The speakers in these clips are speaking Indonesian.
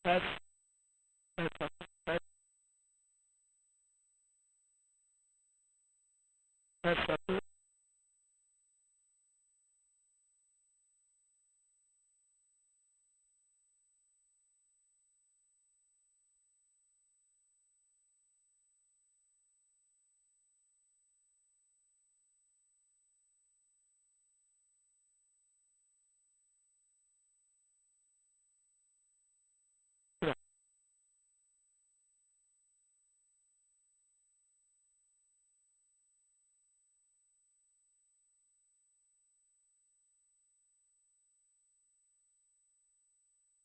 Tes, tes, satu, tes, tes, satu. Sudah.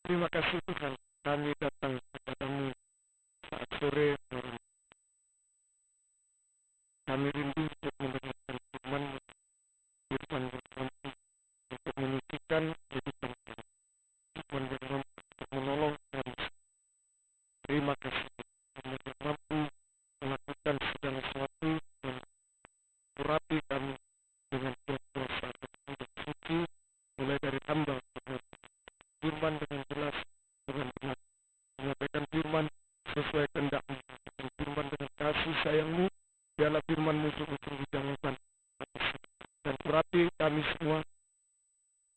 Terima kasih Tuhan, kami datang kepadamu saat sore. Kami rindu untuk mendengarkan firman-Mu, firman yang mampu untuk menyucikan kehidupan kami, firman yang mampu untuk menolong kami. Terima kasih, firman yang mampu melakukan segala sesuatu dan urapi kami dengan dosa dan suci, mulai dari hamba firman dengan jelas, dengan benar, menyampaikan firman sesuai kehendak-Mu, firman dengan kasih sayang-Mu, biarlah firman-Mu sungguh-sungguh jawaban dan urapi kami semua,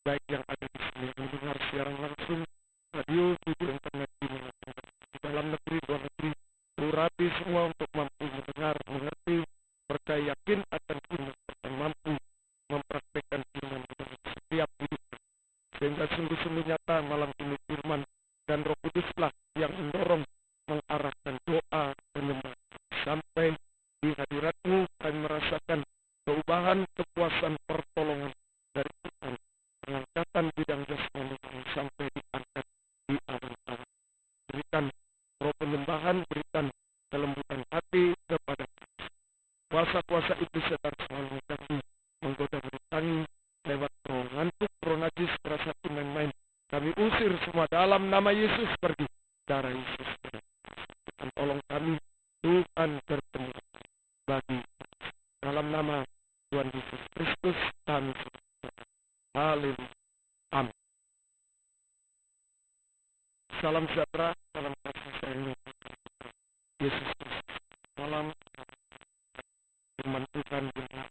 baik yang ada di sini, yang mendengar siaran langsung, radio, video, internet, di dalam negeri, luar negeri, urapi semua untuk mampu mendengar, mengerti, percaya, yakin akan firman, dan mampu mempraktikkan firman dalam setiap hidup, sehingga sungguh-sungguh nyata malam ini firman dan Roh Kuduslah yang mendorong, mengarahkan doa penyembah sampai di hadirat-Mu. Kami merasakan perubahan, kepuasan, pertolongan dari Tuhan, pengangkatan bidang jasmani kami sampai diangkat di awan-awan. Berikan roh penyembahan, berikan kelembutan hati kepada kami. Kuasa-kuasa iblis setan selalu mengganggu, menggoda, merintangi lewat roh ngantuk, roh najis, rasa main-main. Kami usir semua dalam nama Yesus, pergi. Darah Yesus, Tuhan tolong kami, Tuhan bertemu bagi dalam nama Tuhan Yesus Kristus kami. Haleluya. Amin. Salam sejahtera, salam kasih sayang Yesus Kristus. Salam firman Tuhan benar,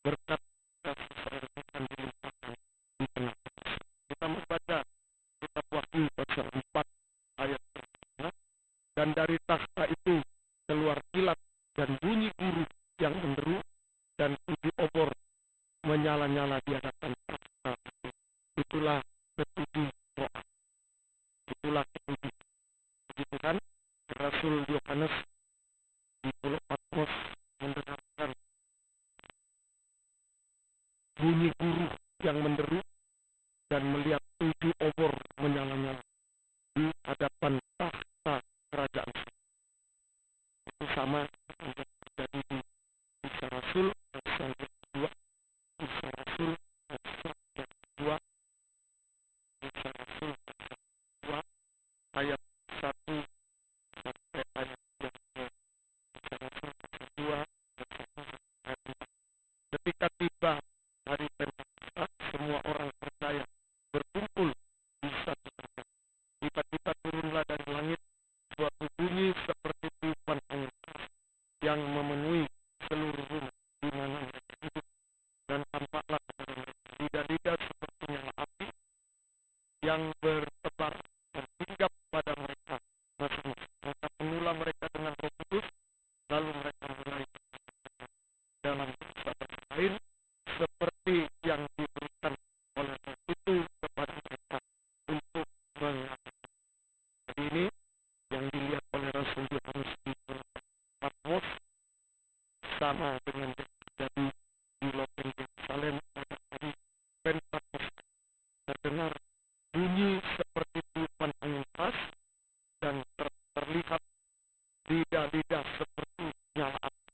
berkat kasih sayang Tuhan dilimpahkan di tengah kita. Kita membaca kitab Wahyu pasal 4 ayat 1. Dan dari takhta itu keluar kilat dan bunyi guru yang menderu, dan 7 obor menyala-nyala di hadapan takhta itu. Itulah ketujuh roh. Itulah ketujuh. Begitu kan? Rasul Yohanes di Pulau Patmos mendengarkan bunyi guru yang menderu dan melihat 7 obor menyala-nyala di hadapan takhta kerajaan. Itu sama yang terjadi di Kisah Rasul pasal 2, Kisah Rasul pasal 2, Kisah Rasul pasal 2 ayat 1 sampai ayat 2. Kisah Rasul pasal 2 ayat 1 sampai ayat 4. Ketika tiba hari Pentakosta, semua orang percaya berkumpul di satu tempat. Tiba-tiba turunlah dari langit suatu bunyi seperti tiupan angin keras yang memenuhi seluruh rumah di mana mereka duduk, dan tampaklah kepada mereka lidah-lidah seperti nyala api yang bertebar dan hinggap pada mereka masing-masing. Maka penuhlah mereka dengan Roh Kudus, lalu mereka mulai berkata dalam bahasa lain seperti yang diberikan oleh Roh itu kepada mereka untuk mengatakan. Jadi ini yang dilihat oleh Rasul Yohanes di Patmos sama dengan yang terjadi di Loteng Yerusalem pada hari Pentakosta. Terdengar bunyi seperti tiupan angin keras dan terlihat lidah-lidah seperti nyala api.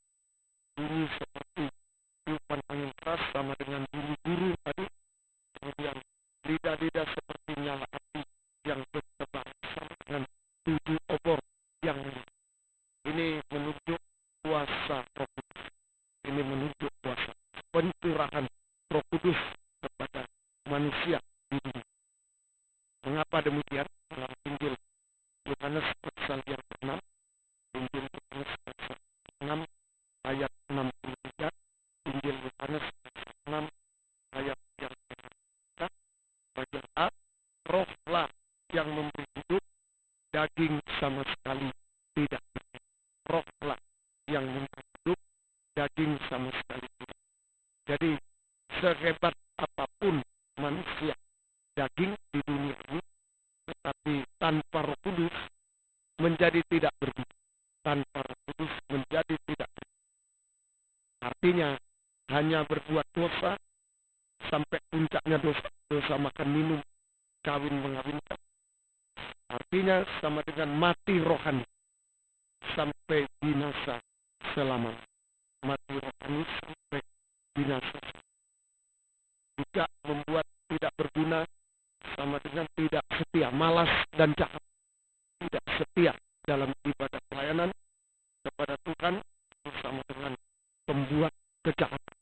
Bunyi seperti tiupan angin keras sama dengan bunyi guru tadi. Kemudian lidah-lidah seperti nyala api yang bertebar sama dengan 7 obor yang ini menunjuk kuasa Roh Kudus. Ini menunjuk kuasa pencurahan Roh Kudus kepada manusia di dunia. Mengapa demikian? Dalam Injil menjadi tidak berguna. Tanpa Roh Kudus menjadi tidak berguna. Artinya hanya berbuat dosa sampai puncaknya dosa makan minum, kawin mengawinkan. Artinya sama dengan mati rohani sampai binasa selamanya. Mati rohani sampai binasa. Juga membuat tidak berguna sama dengan tidak setia, malas dan jahat. Tidak setia dalam ibadah pelayanan kepada Tuhan bersama dengan pembuat kejahatan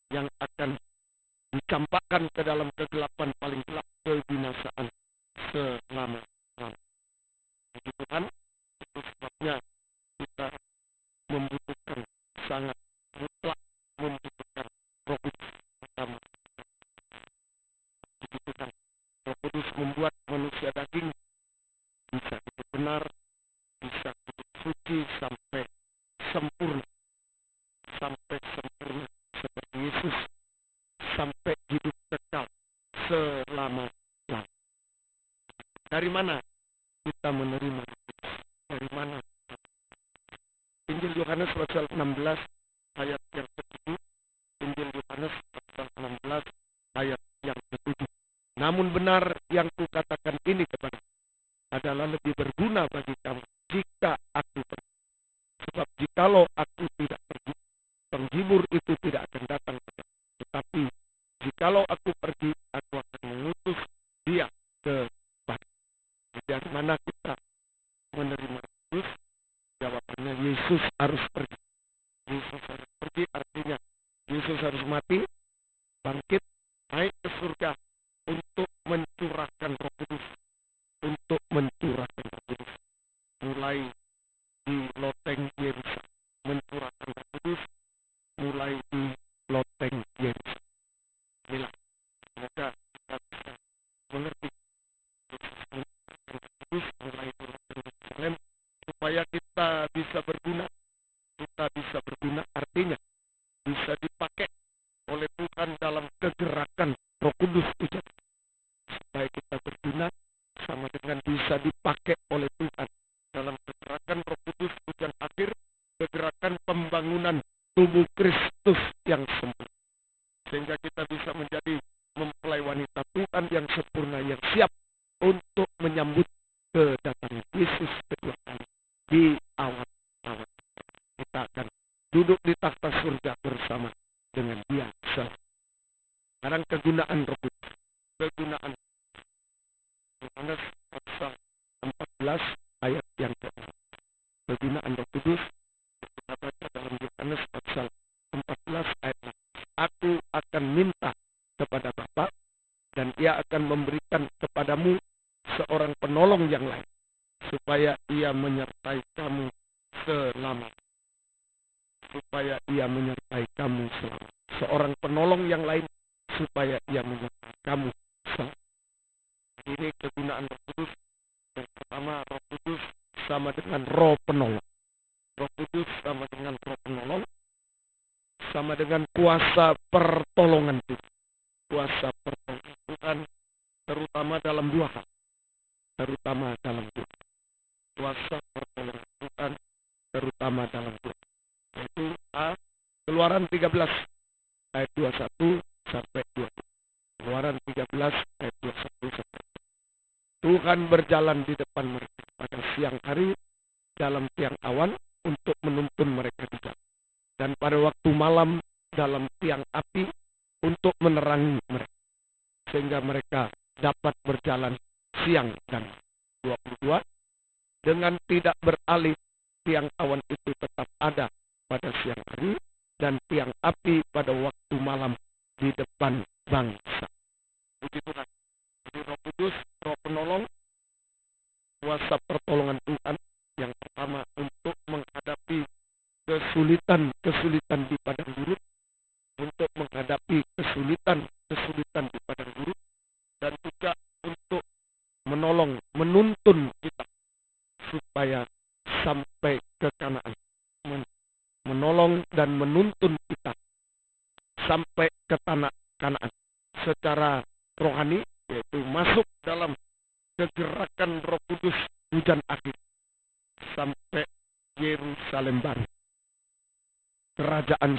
yang akan dicampakkan ke dalam kegelapan paling gelap, kebinasaan selama-lamanya. Begitu kan? Itu sebabnya kita membutuhkan, sangat mutlak membutuhkan Roh Kudus pertama. Begitu kan? Roh Kudus membuat manusia daging bisa hidup benar, bisa hidup suci sampai sempurna seperti Yesus, sampai hidup kekal selama-lamanya. Dari mana kita menerima Roh Kudus? Dari mana? Injil Yohanes pasal 16 ayat yang ke-7. Injil Yohanes pasal 16 ayat yang ke-7. Namun benar yang kukatakan ini kepada adalah lebih berguna bagi kamu jika aku pergi. Sebab jikalau aku tidak pergi, penghibur itu tidak akan datang kepadamu. Tetapi jikalau aku pergi, aku akan mengutus dia kepadamu. Dari mana kita menerima Yesus? Jawabannya Yesus harus pergi. Yesus harus pergi artinya Yesus harus mati, bangkit, naik ke surga untuk mencurahkan Roh Kudus. Untuk mencurahkan Roh Kudus. Mulai di loteng Yerusalem. Mencurahkan Roh Kudus mulai di loteng Yerusalem. Inilah, semoga kita bisa mengerti Yesus mencurahkan Roh Kudus mulai di loteng Yerusalem supaya kita bisa berguna. Kita bisa berguna artinya bisa dipakai oleh Tuhan dalam kegerakan Roh Kudus itu. Supaya kita berguna sama dengan bisa dipakai oleh Tuhan dalam kegerakan Roh Kudus tujuan akhir, kegerakan pembangunan tubuh Kristus yang sempurna. Sehingga kita bisa menjadi mempelai wanita Tuhan yang sempurna, yang siap untuk menyambut kedatangan Yesus kedua kali di awan-awan. Kita akan duduk di takhta surga bersama dengan Dia. Sekarang kegunaan Roh Kudus. Kegunaan Yohanes pasal 14 ayat yang ke-6. Kegunaan Roh Kudus kita baca dalam Yohanes pasal 14 ayat 6. Aku akan minta kepada Bapa dan Ia akan memberikan kepadamu seorang penolong yang lain supaya Ia menyertai kamu selama. Supaya Ia menyertai kamu selama. Seorang penolong yang lain supaya Ia menyertai kamu selama. Ini kegunaan Roh Kudus. Yang pertama, Roh Kudus sama dengan Roh Penolong. Roh Kudus sama dengan Roh Penolong, sama dengan kuasa pertolongan Tuhan. Kuasa pertolongan Tuhan terutama dalam dua hal. Kuasa pertolongan Tuhan terutama dalam dua hal. Yaitu Keluaran 13 ayat 21 sampai 22. Keluaran 13 ayat 21 sampai 22. Tuhan berjalan di depan mereka pada siang hari dalam tiang awan untuk menuntun mereka di jalan. Dan pada waktu malam dalam tiang api untuk menerangi mereka. Sehingga mereka dapat berjalan siang dan 22. Dengan tidak beralih, tiang awan itu tetap ada pada siang hari dan tiang api pada waktu malam di depan bangsa. Begitulah. Jadi Roh Kudus, Roh Penolong, kuasa pertolongan Tuhan yang pertama untuk menghadapi kesulitan di padang gurun, untuk menghadapi kesulitan di padang gurun, dan juga untuk menolong, menuntun kita supaya sampai ke Kanaan. Menolong dan menuntun kita sampai ke tanah Kanaan secara rohani, yaitu masuk dalam kegerakan Roh Kudus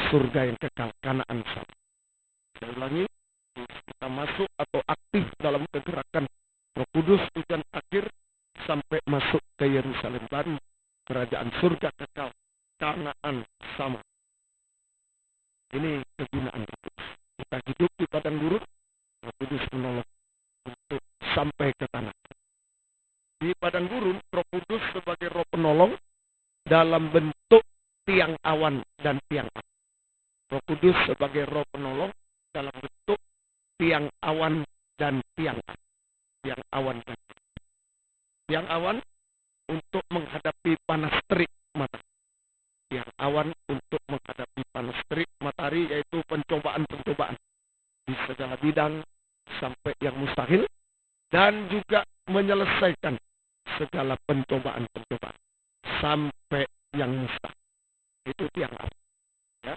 surga yang kekal, Kanaan sama. Saya ulangi, kita masuk atau aktif dalam kegerakan Roh Kudus tujuan akhir sampai masuk ke Yerusalem baru, kerajaan surga kekal, Kanaan sama. Ini kegunaan Roh Kudus. Kita hidup di padang gurun, Roh Kudus menolong untuk sampai ke tanah. Di padang gurun, Roh Kudus sebagai roh penolong dalam bentuk tiang awan dan tiang api. Roh Kudus sebagai roh penolong dalam bentuk tiang awan dan tiang api. Tiang awan dan tiang awan untuk menghadapi panas terik matahari. Tiang awan untuk menghadapi panas terik matahari, yaitu pencobaan-pencobaan di segala bidang sampai yang mustahil, dan juga menyelesaikan segala pencobaan-pencobaan sampai yang mustahil. Itu tiang awan, ya,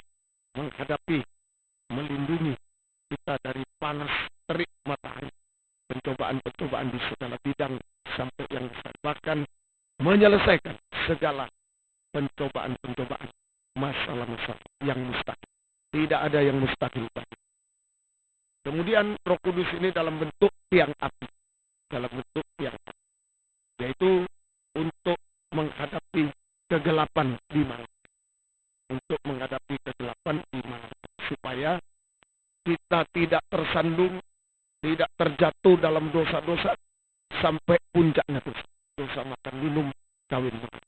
menghadapi, melindungi kita dari panas terik matahari, pencobaan-pencobaan di segala bidang sampai yang mustahil, bahkan menyelesaikan segala pencobaan-pencobaan, masalah-masalah yang mustahil. Tidak ada yang mustahil bagi. Kemudian Roh Kudus ini dalam bentuk tiang api, dalam bentuk tiang api, yaitu untuk menghadapi kegelapan di malam, untuk menghadapi kegelapan di malam, supaya kita tidak tersandung, tidak terjatuh dalam dosa-dosa sampai puncaknya dosa makan minum kawin makan.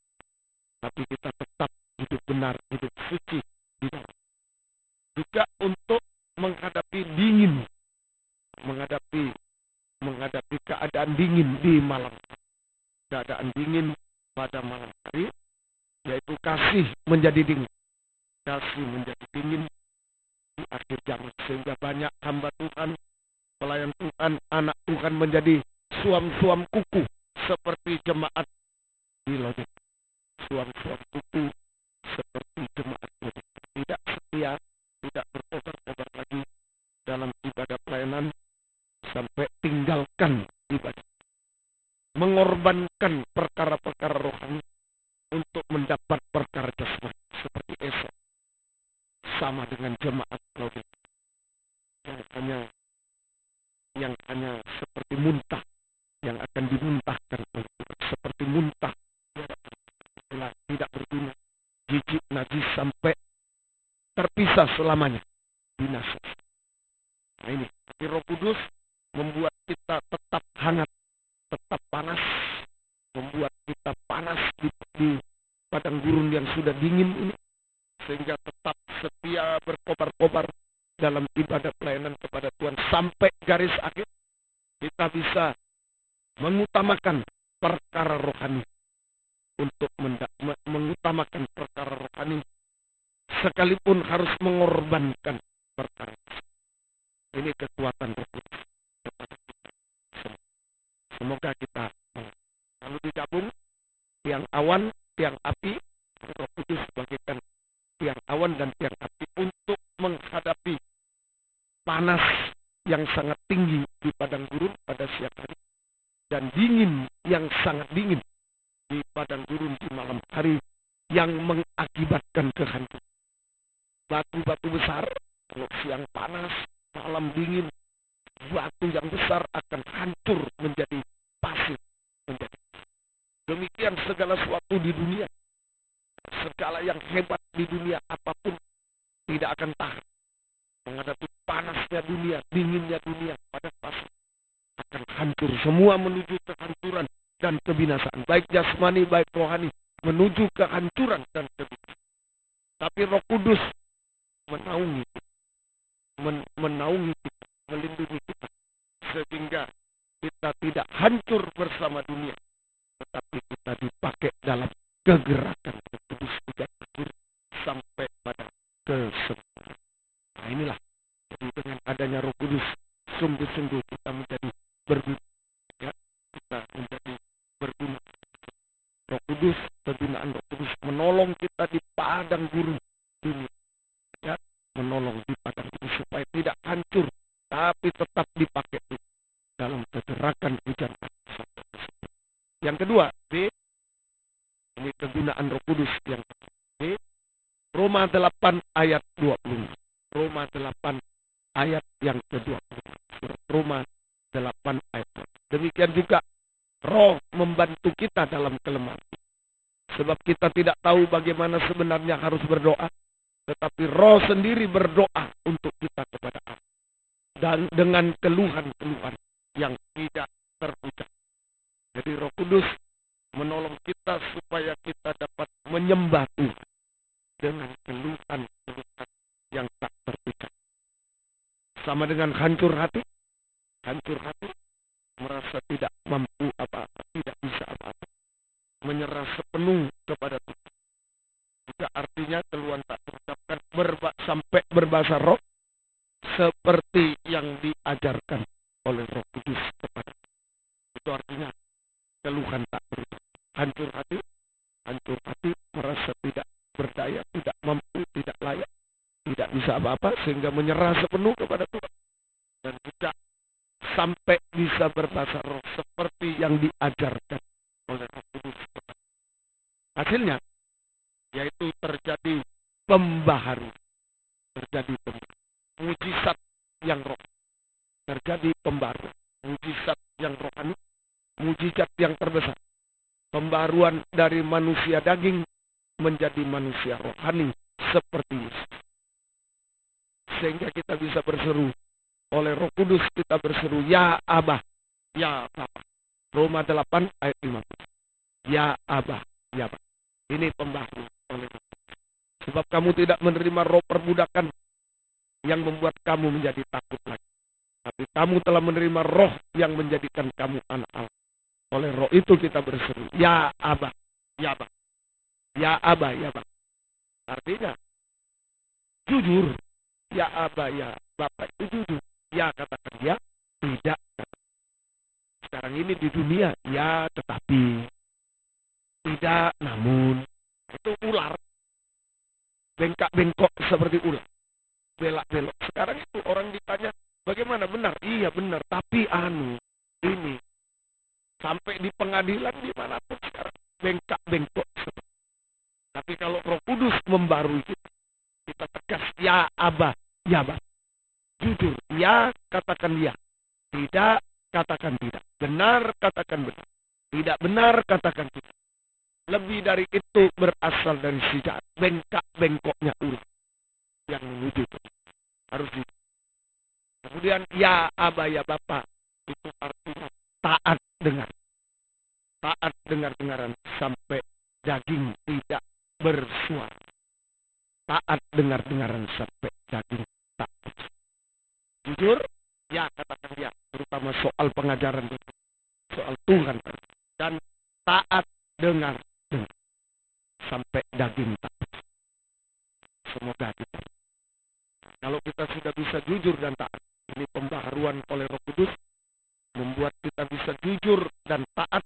Tapi kita tetap hidup benar, hidup suci di dalam. Juga untuk menghadapi dingin, menghadapi keadaan dingin di malam, keadaan dingin pada malam hari, yaitu kasih menjadi dingin, kasih menjadi dingin di akhir zaman, sehingga banyak hamba Tuhan, pelayan Tuhan, anak Tuhan menjadi suam-suam kuku seperti jemaat di Lodek. Suam-suam kuku seperti jemaat Lodek, tidak setia, tidak berkobar-kobar lagi dalam ibadah pelayanan, sampai tinggalkan ibadah, mengorbankan perkara-perkara rohani untuk mendapat perkara jasmani, seperti Esau, sama dengan jemaat Lodek yang hanya seperti muntah, yang akan dimuntahkan oleh Tuhan, seperti muntah, tidak berguna, jijik, najis, sampai terpisah selamanya, binasa. Nah ini, tapi Roh Kudus membuat kita tetap hangat, tetap panas, membuat kita panas di padang gurun yang sudah dingin ini, sehingga tetap setia berkobar-kobar dalam ibadah pelayanan kepada Tuhan sampai garis akhir. Kita bisa mengutamakan perkara rohani, untuk mengutamakan perkara rohani, sekalipun harus mengorbankan perkara. Ini kekuatan Roh Kudus kepada kita. Semoga kita lalu digabung tiang awan, tiang api, Roh Kudus bagaikan tiang awan dan tiang api untuk menghadapi panas yang sangat tinggi di padang gurun pada siang hari, dan dingin yang sangat dingin di padang gurun di malam hari, yang mengakibatkan kehancuran. Batu-batu besar, kalau siang panas, malam dingin, batu yang besar akan hancur menjadi pasir. Demikian segala sesuatu di dunia, segala yang hebat di dunia apapun tidak akan tahan menghadapi panasnya dunia, dinginnya dunia pada pasir, akan hancur. Semua menuju kehancuran dan kebinasaan, baik jasmani, baik rohani, menuju kehancuran dan kebinasaan. Tapi Roh Kudus menaungi kita, melindungi kita, sehingga kita tidak hancur bersama dunia, tetapi kita dipakai dalam kegerakan Roh Kudus sejak akhir sampai pada kesempurnaan. Nah inilah, jadi dengan adanya Roh Kudus, sungguh-sungguh kita menjadi berguna, ya, kita menjadi berguna. Roh Kudus, kegunaan Roh Kudus menolong kita di padang gurun dunia, ya, menolong di padang gurun supaya tidak hancur, tapi tetap dipakai dalam kegerakan hujan. Yang kedua, B, ini kegunaan Roh Kudus yang kedua. B, Roma 8 ayat 20. 20. Surat Roma 8 ayat 1. Demikian juga Roh membantu kita dalam kelemahan. Sebab kita tidak tahu bagaimana sebenarnya harus berdoa. Tetapi Roh sendiri berdoa untuk kita kepada Allah. Dan dengan keluhan-keluhan yang tidak terucap. Jadi Roh Kudus menolong kita supaya kita dapat menyembah Tuhan. Dengan keluhan-keluhan yang tak terucap. Sama dengan hancur hati. Hancur hati. Merasa tidak mampu apa-apa. Tidak bisa apa-apa. Menyerah sepenuh kepada Tuhan. Juga artinya keluhan tak terucapkan sampai berbahasa roh. Seperti yang diajarkan oleh Roh Kudus kepada kita. Itu artinya keluhan tak terucap. Hancur hati merasa tidak berdaya, tidak mampu, tidak layak, tidak bisa apa-apa, sehingga menyerah sepenuh kepada Tuhan. Dan juga sampai bisa berbahasa roh seperti yang diajarkan oleh Roh Kudus. Hasilnya, yaitu terjadi pembaharuan. Terjadi pembaharuan. Mujizat yang rohani. Terjadi pembaharuan. Mujizat yang rohani. Mujizat yang terbesar. Pembaharuan dari manusia daging menjadi manusia rohani seperti Yesus. Sehingga kita bisa berseru. Oleh Roh Kudus kita berseru, ya Abah, ya Bapa. Roma 8 ayat 15. Ya Abah, ya Bapa. Ini pembaharuan oleh Roh Kudus. Sebab kamu tidak menerima roh perbudakan yang membuat kamu menjadi takut lagi. Tapi kamu telah menerima roh yang menjadikan kamu anak Allah. Oleh roh itu kita berseru, ya Abah, ya Bapa. Ya Abah, ya Bapa. Artinya, jujur, ya Abah, ya Bapa itu jujur. Ya katakan ya, tidak. Sekarang ini di dunia, ya tetapi, tidak namun. Itu ular. Bengkak-bengkok seperti ular. Belak-belok. Sekarang itu orang ditanya, bagaimana benar? Iya benar, tapi ini. Sampai di pengadilan dimanapun sekarang. Bengkak-bengkok. Tapi kalau Roh Kudus membarui kita tegas, ya Abah, ya Bapa. Jujur, ya katakan ya. Tidak, katakan tidak. Benar, katakan benar. Tidak benar, katakan tidak. Lebih dari itu berasal dari sejak bengkak-bengkoknya ular yang menuju ke harus di. Kemudian ya Abah, ya Bapa. Itu artinya taat dengar. Taat dengar-dengaran sampai daging tidak bersuara. Taat dengar-dengaran sampai daging tak bersuara. Jujur, ya katakan ya. Terutama soal pengajaran soal Tuhan. Dan taat dengar sampai daging tak bersuara. Semoga kita. Kalau kita sudah bisa jujur dan taat. Ini pembaharuan oleh Roh Kudus. Membuat kita bisa jujur dan taat.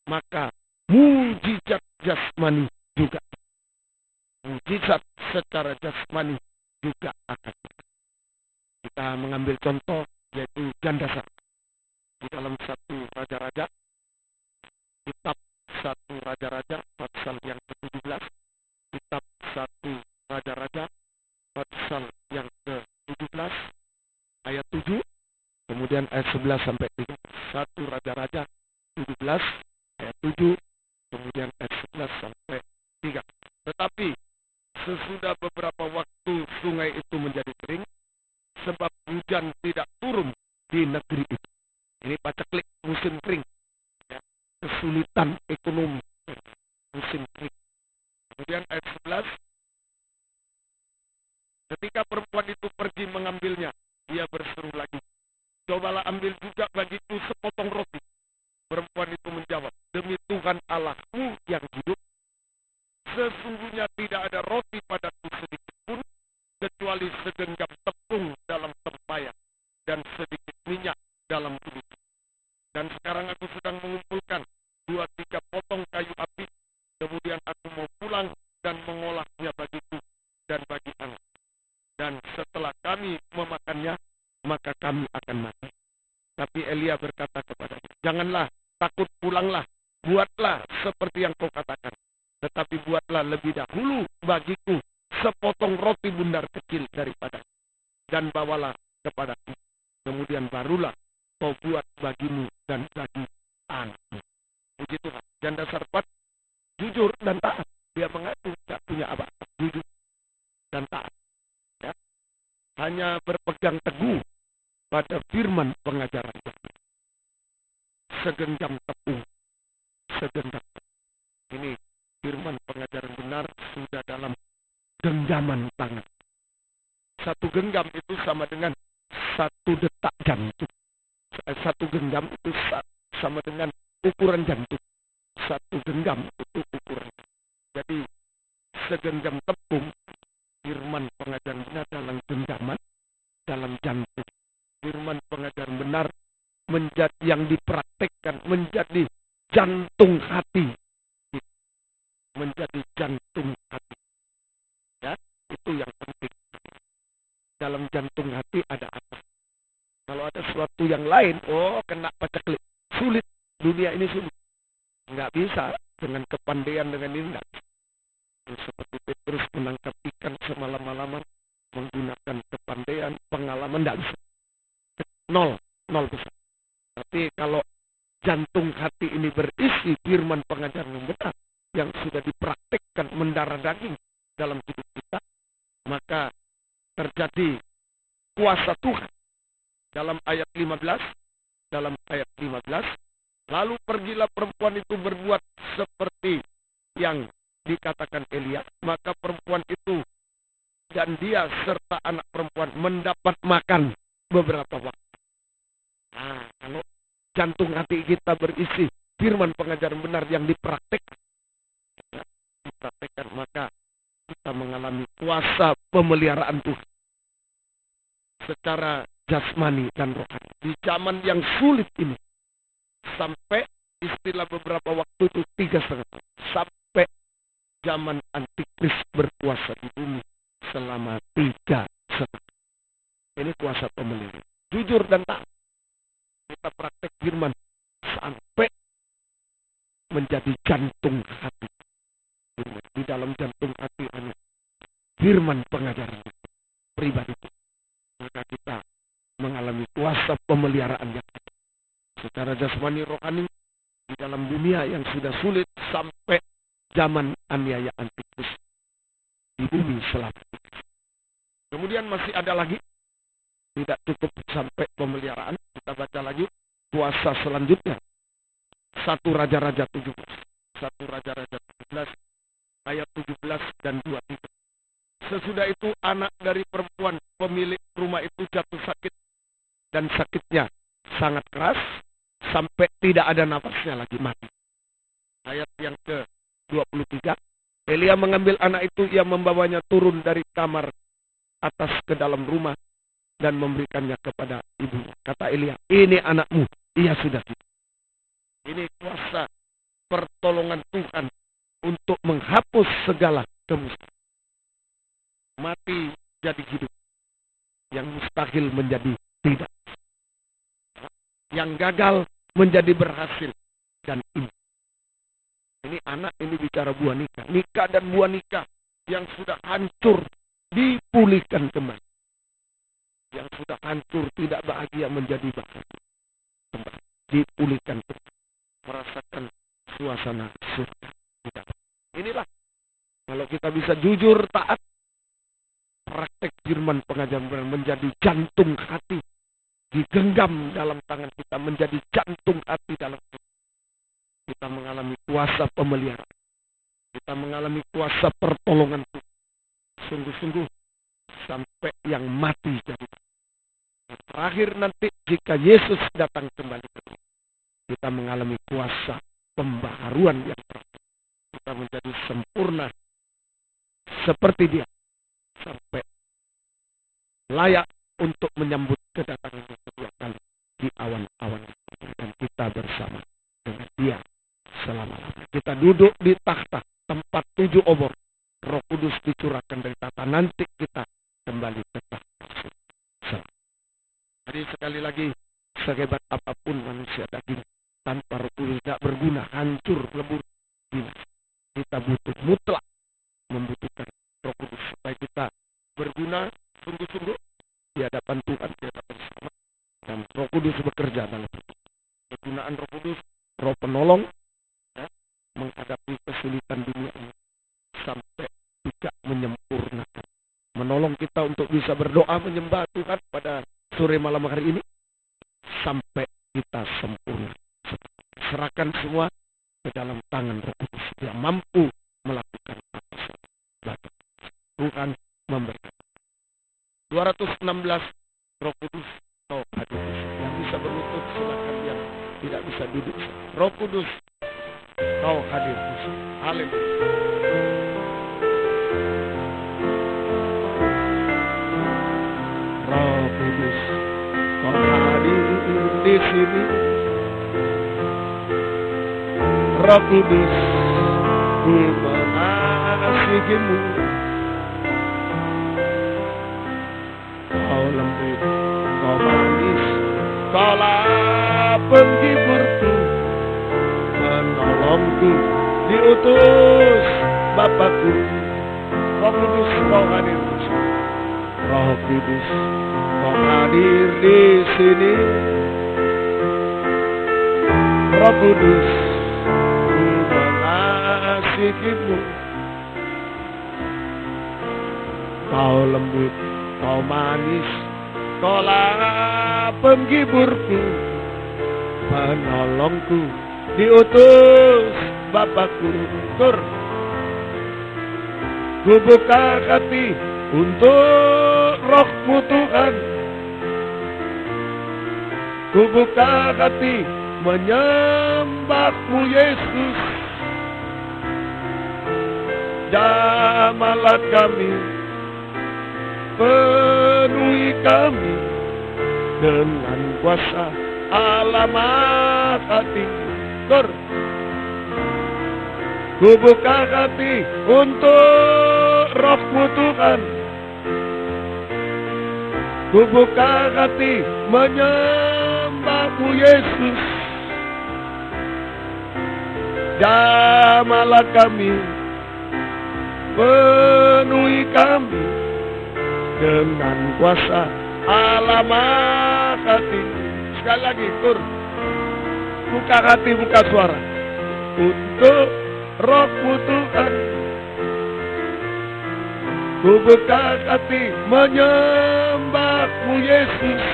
Maka mujizat jasmani juga. Mujizat secara jasmani juga akan. Kita mengambil contoh yaitu janda sakti. Di dalam 1 Raja-Raja. Kitab 1 Raja-Raja pasal yang ke-17. Kitab 1 Raja-Raja pasal yang ke-17 ayat 7. Kemudian ayat 11 sampai 3. 1 Raja-Raja 17 ayat 7. Kemudian ayat 11 sampai 3. Tetapi sesudah beberapa waktu sungai itu menjadi kering. Sebab hujan tidak turun di negeri itu. Ini paceklik musim kering. Ya, kesulitan ekonomi. Musim kering. Kemudian ayat 11. Ketika perempuan itu pergi mengambilnya, dia berseru lagi. Cobalah ambil juga bagiku sepotong roti. Perempuan itu menjawab, demi Tuhan Allahmu yang hidup, sesungguhnya tidak ada roti padaku sedikit pun, kecuali segenggam tepung dalam tempayan, dan sedikit minyak dalam kulit. Dan sekarang aku sedang mengumpulkan 2-3 potong kayu api, kemudian aku mau pulang dan mengolahnya bagiku dan bagi anak. Dan setelah kami memakannya, maka kami akan mati. Tapi Elia berkata kepadanya, janganlah, takut, pulanglah, buatlah seperti yang kau katakan. Tetapi buatlah lebih dahulu bagiku sepotong roti bundar kecil daripada, dan bawalah kepadaku. pada firman pengajaran Tuhan. Segenggam tepung, segenggam tepung. Ini firman pengajaran benar sudah dalam genggaman tangan. Satu genggam itu sama dengan satu detak jantung. Satu genggam itu sama dengan ukuran jantung. Satu genggam itu ukuran. Jadi segenggam tepung, firman pengajaran benar dalam genggaman, dalam jantung. Firman pengajaran benar menjadi yang dipraktekkan menjadi jantung hati. Menjadi jantung hati. Ya, itu yang penting. Dalam jantung hati ada apa? Kalau ada sesuatu yang lain, kena paceklik. Sulit. Dunia ini sulit. Nggak bisa dengan kepandaian dengan ini. Seperti Petrus menangkap ikan semalam-malaman menggunakan kepandaian, pengalaman, nggak bisa. Nol bisa. Tapi kalau jantung hati ini berisi firman pengajaran yang benar, yang sudah dipraktikkan mendarah daging dalam hidup kita, maka terjadi kuasa Tuhan. Dalam ayat 15, lalu pergilah perempuan itu berbuat seperti yang dikatakan Elia, maka perempuan itu dan dia serta anak perempuan mendapat makan beberapa waktu. Nah, kalau jantung hati kita berisi firman pengajaran benar yang dipraktikkan, maka kita mengalami kuasa pemeliharaan Tuhan secara jasmani dan rohani. Di zaman yang sulit ini, sampai istilah beberapa waktu itu 3,5 tahun, sampai zaman antikris berkuasa di bumi selama 3,5. Ini kuasa pemeliharaan. Jujur dan taat. Kita praktek firman sampai menjadi jantung hati. Di dalam jantung hati hanya firman pengajaran pribadi. Maka kita mengalami kuasa pemeliharaan yang ada. Secara jasmani rohani di dalam dunia yang sudah sulit sampai zaman aniaya antikris di bumi selatan. Kemudian masih ada lagi, tidak cukup sampai pemeliharaan, kita baca lagi kuasa selanjutnya. 1 Raja-Raja 17. 1 Raja-Raja 17 ayat 17 dan 23. Sesudah itu anak dari perempuan pemilik rumah itu jatuh sakit, dan sakitnya sangat keras sampai tidak ada nafasnya lagi, mati. Ayat yang ke-23. Elia mengambil anak itu, ia membawanya turun dari kamar atas ke dalam rumah dan memberikannya kepada ibunya. Kata Elia, ini anakmu, ia sudah hidup. Ini kuasa pertolongan Tuhan untuk menghapus segala kemustahilan. Mati jadi hidup. Yang mustahil menjadi tidak. Yang gagal menjadi berhasil. Dan ini anak, ini bicara buah nikah. Nikah dan buah nikah yang sudah hancur dipulihkan kembali. Yang sudah hancur tidak bahagia menjadi bahagia kembali. Dipulihkan kembali. Merasakan suasana surga. Inilah kalau kita bisa jujur taat, praktek firman pengajaran benar menjadi jantung hati, digenggam dalam tangan kita menjadi jantung hati dalam kita. Kita mengalami kuasa pemeliharaan, kita mengalami kuasa pertolongan Tuhan. Sungguh-sungguh sampai yang mati jadi. Dan terakhir nanti jika Yesus datang kembali, kita mengalami kuasa pembaharuan yang terakhir. Kita menjadi sempurna seperti Dia sampai layak untuk menyambut kedatangannya kedua kali di awan-awan, dan kita bersama dengan Dia selama-lamanya. Kita duduk di takhta tempat 7 obor. Roh Kudus dicurahkan dari tahta. Nanti kita kembali ke takhta. Jadi sekali lagi, sehebat apapun manusia daging, tanpa Roh Kudus tidak berguna, hancur, lebur, binasa. Kita butuh mutlak membutuhkan Roh Kudus supaya kita berguna sungguh-sungguh di hadapan Tuhan, di hadapan sama. Dan Roh Kudus bekerja dalam hidup. Kegunaan Roh Kudus, Roh penolong, ya, menghadapi kesulitan dunia ini sampai tidak menyempurnakan. Menolong kita untuk bisa berdoa menyembah Tuhan pada sore malam hari ini sampai kita sempurna. Serahkan semua ke dalam tangan Roh Kudus. Dia mampu melakukan apa saja. Tuhan memberikan. 216 Roh Kudus kau hadir. Yang bisa berlutut silakan, yang tidak bisa duduk. Roh Kudus kau hadir. Haleluya. Roh Kudus kau hadir di sini. Roh Kudus ku mengasihimu. Kau lembut, kau manis, kaulah penghiburku, menolongku, diutus Bapakku. Roh Kudus kau hadir. Roh Kudus kau hadir di sini. Roh Kudus ku mengasihimu. Kau lembut, kau manis, kaulah penghiburku, penolongku, diutus Bapakku. Tur, ku buka hati untuk Roh-Mu Tuhan. Ku buka hati menyembah-Mu Yesus. Jamalah kami, penuhi kami dengan kuasa alamat hati. Tur, ku buka hati untuk Roh-Mu Tuhan. Ku buka hati menyembah-Mu Yesus. Jamalah kami, penuhi kami dengan kuasa alamat hati. Sekali lagi, Tur, buka hati, buka suara untuk Roh-Mu Tuhan. Ku buka hati menyembah-Mu Yesus.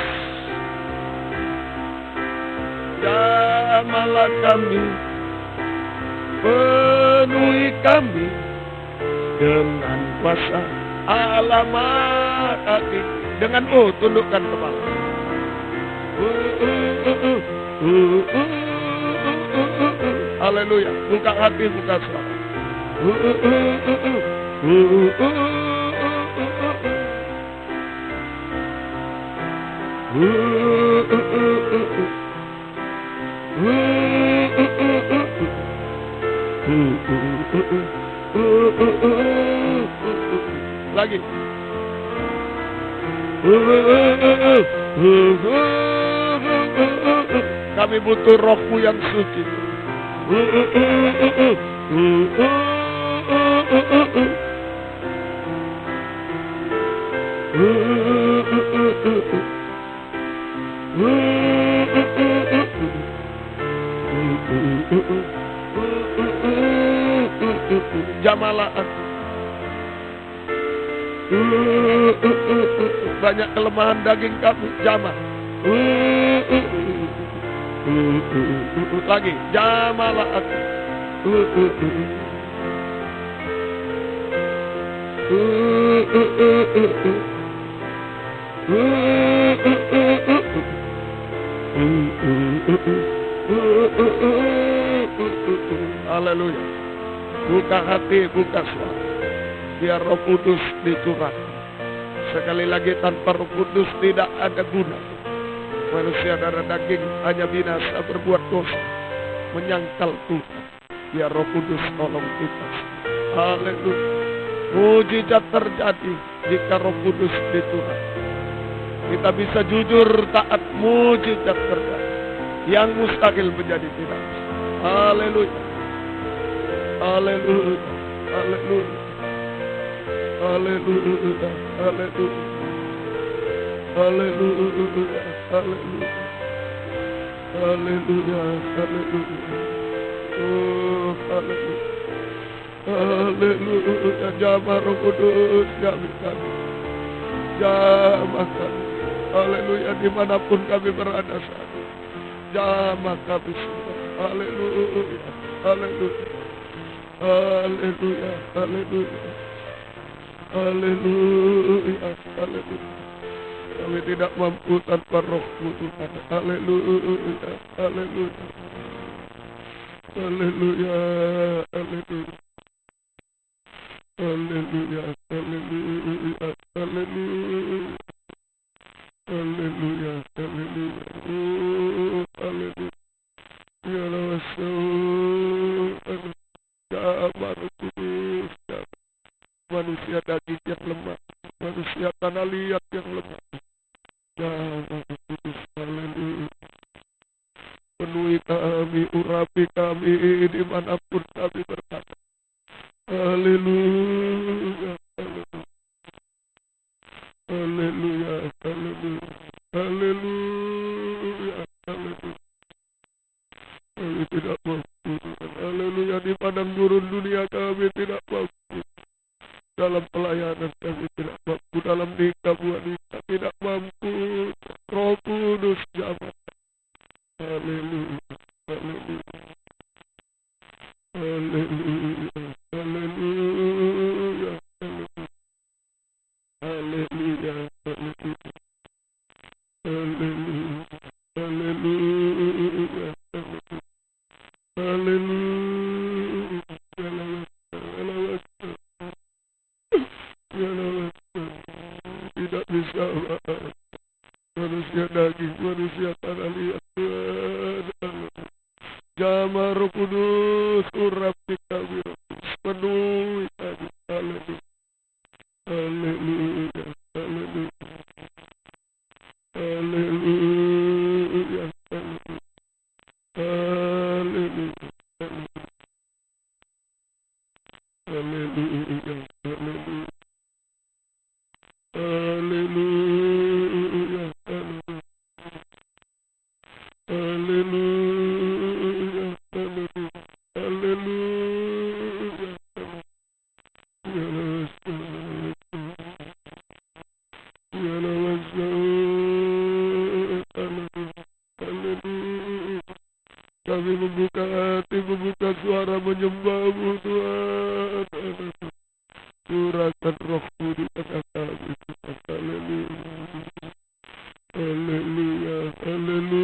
Jamalah kami, penuhi kami dengan kuasa alamat hati. Dengan tundukkan kepala. Haleluya. Buka hati, buka suara. Lagi. Kami butuh Roh-Mu yang suci. Jamalah aku. Banyak kelemahan daging kami, jamah. Lagi, jamalah aku. Haleluya. Buka hati, buka suara. Biar Roh Kudus dicurahkan. Sekali lagi, tanpa Roh Kudus tidak ada guna. Manusia darah daging hanya binasa, berbuat dosa, menyangkal Tuhan. Biar Roh Kudus tolong kita. Haleluya. Mujizat terjadi jika Roh Kudus dicurahkan. Kita bisa jujur taat, mujizat terjadi. Yang mustahil menjadi tidak. Haleluya. Haleluya. Haleluya. Haleluya. Haleluya. Haleluya. Haleluya. Haleluya. Haleluya. Oh, haleluya. Haleluya. Jamah Roh Kudus kami. Jamah kami. Haleluya, dimanapun kami berada saat ini. Jamah kami semua. Haleluya. Haleluya. Haleluya. Haleluya. Haleluya. Haleluya. Kami tidak mampu tanpa Roh-Mu Tuhan. Haleluya. Haleluya. Haleluya. Haleluya. Haleluya. Haleluya. Haleluya. Haleluya. Haleluya. Haleluya. Ya Rasul. Ya Baru Kudus. Manusia daging yang lemah, manusia tanah liat yang lemah. Ya Baru Kudus. Haleluya. Penuhi kami, urapi kami dimanapun kami berada. Haleluya. Haleluya. Haleluya. Haleluya. Haleluya. Haleluya. Kami tidak mampu. Haleluya. Di padang gurun dunia kami tidak mampu. Dalam pelayanan kami tidak mampu. Dalam nikah wanita tidak mampu. Roh Kudus jamah. Haleluya. Haleluya. Haleluya. Haleluya. Haleluya. Haleluya. Haleluya. Haleluya. Haleluya. Tidak bisa manusia daging, manusia tanah liat Tuhan. Jamah Roh Kudus, urapi kami, penuhi kami. Haleluya. Haleluya. Haleluya. Haleluya. Haleluya. Haleluya. Haleluya. Haleluya. Haleluya. Haleluya. Kami membuka hati, membuka suara menyembah-Mu Tuhan. Curahkan Roh-Mu di tengah kami Tuhan. Haleluya. Haleluya. Haleluya.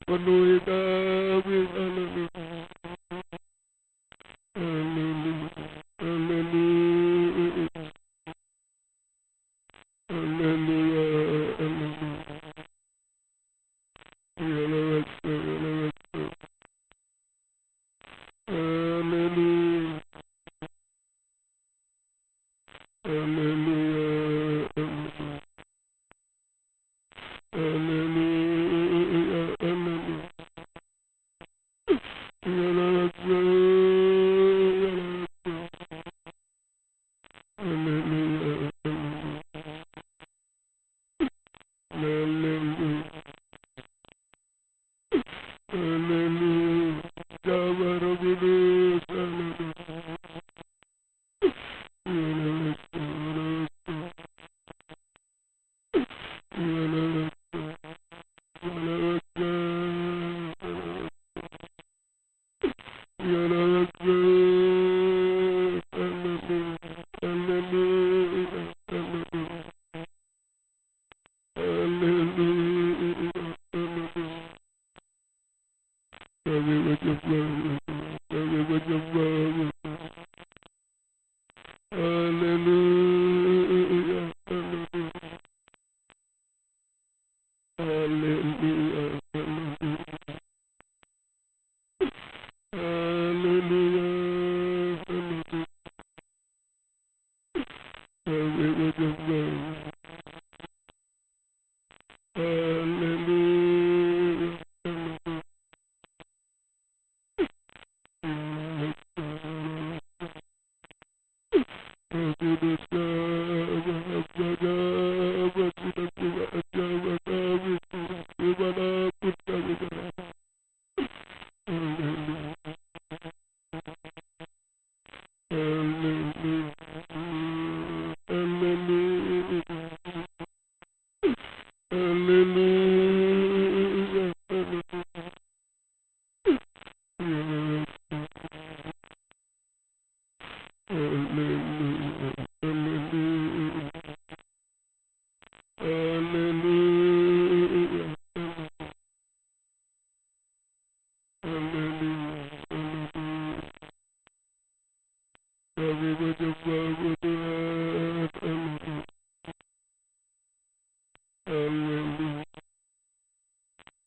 Penuhi kami. Haleluya. Jawab Roh Kudus. Haleluya.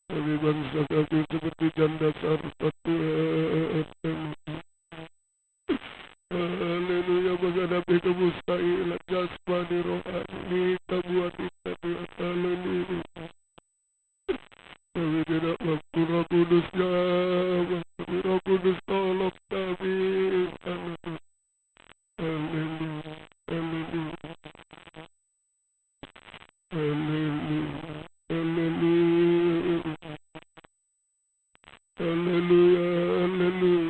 Kami bangsa kami seperti janda satu. Haleluya, menghadapi kemustahilan jasmani rohani kita buat kita Tuhan. Haleluya. Kami tidak mampu, Roh Kudus jawab. Roh Kudus tolong kami. Haleluya. Haleluya. Haleluya. Haleluya. Haleluya. Haleluya.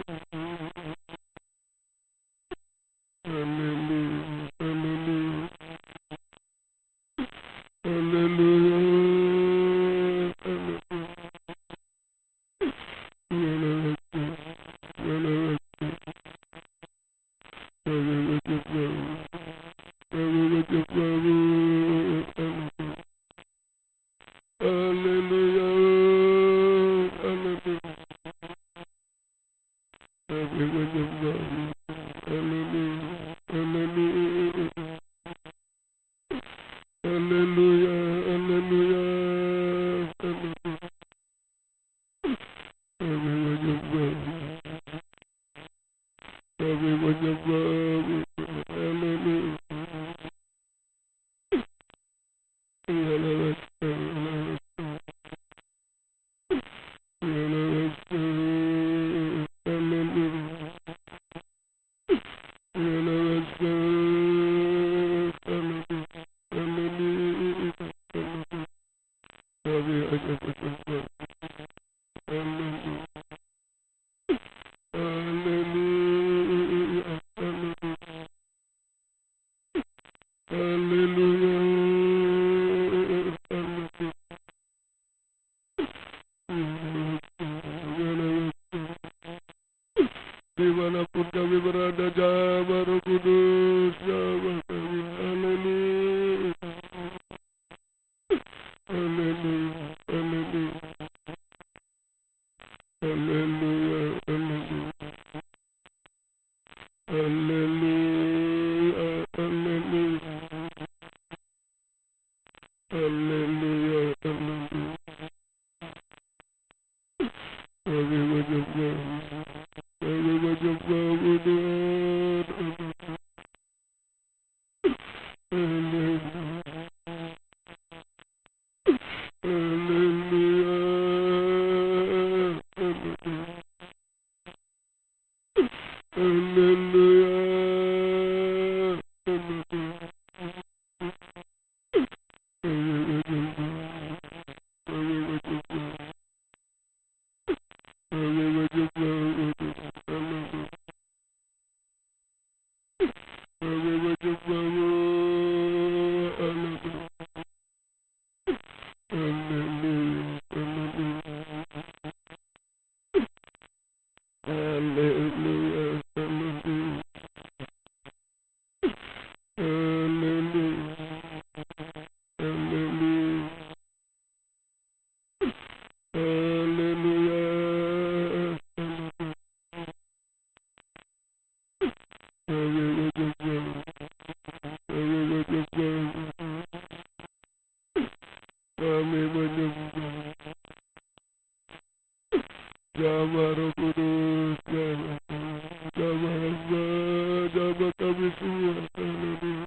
Dimanapun kami berada, jawab Roh Kudus, jawab kami. Haleluya. Haleluya. Haleluya. Haleluya. Haleluya. Haleluya. Haleluya. Haleluya. Kami menyembah. Kami menyembah-Mu Tuhan. Haleluya. Haleluya. Haleluya. Jama Roh Kudus, jama hamba, jama kami semua. Haleluya.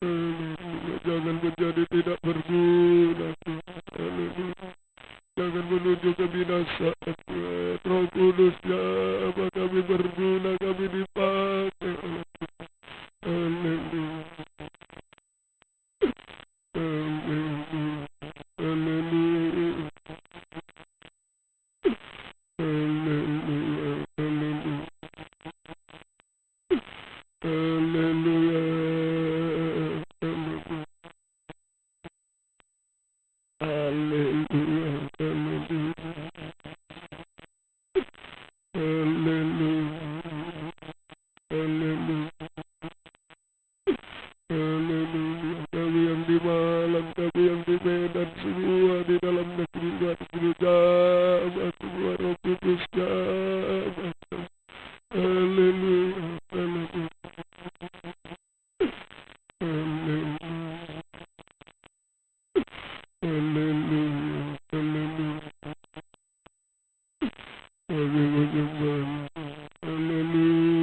Haleluya. Jangan menjadi tidak berguna, Tuhan. Haleluya. Jangan menuju kebinasaan, Tuhan. Roh Kudus, jama kami berguna, kami dipakai. Haleluya. Haleluya. Haleluya. Haleluya. Haleluya. Haleluya. Haleluya. Haleluya. Haleluya. Haleluya. Kami yang di Malang, kami yang di Medan, semua di dalam negeri, luar negeri, jamaah semua Roh Kudus, jamaah. Haleluya. Haleluya. Haleluya. Haleluya. Haleluya. Kami menyembah. Haleluya. Haleluya.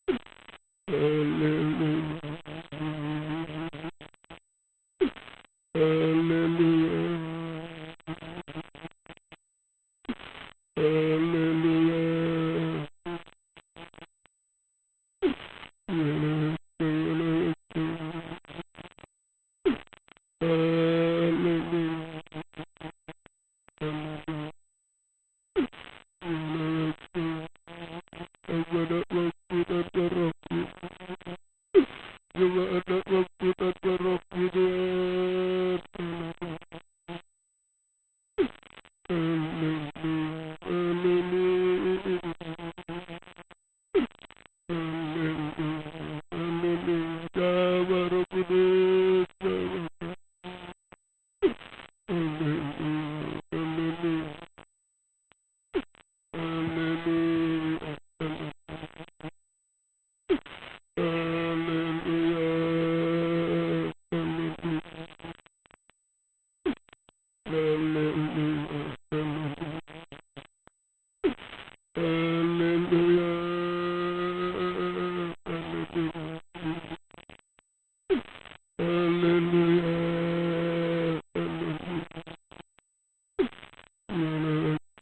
Haleluya. Haleluya.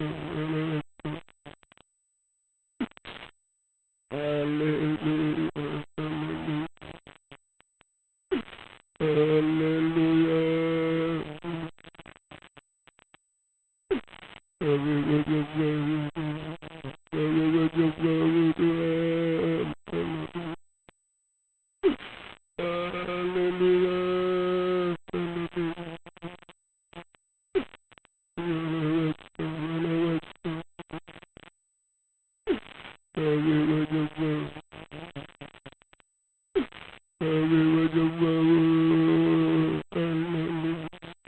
Haleluya.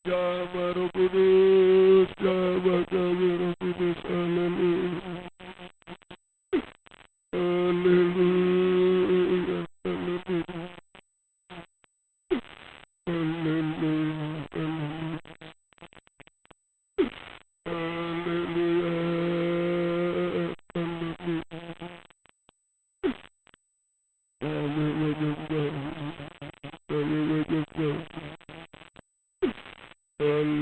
Jama Roh Kudus, jama kami Roh Kudus, haleluya, haleluya, haleluya, haleluya, kami menyembah, kami menyembah, haleluya, haleluya, haleluya, haleluya, haleluya, kami menyembah, haleluya, kami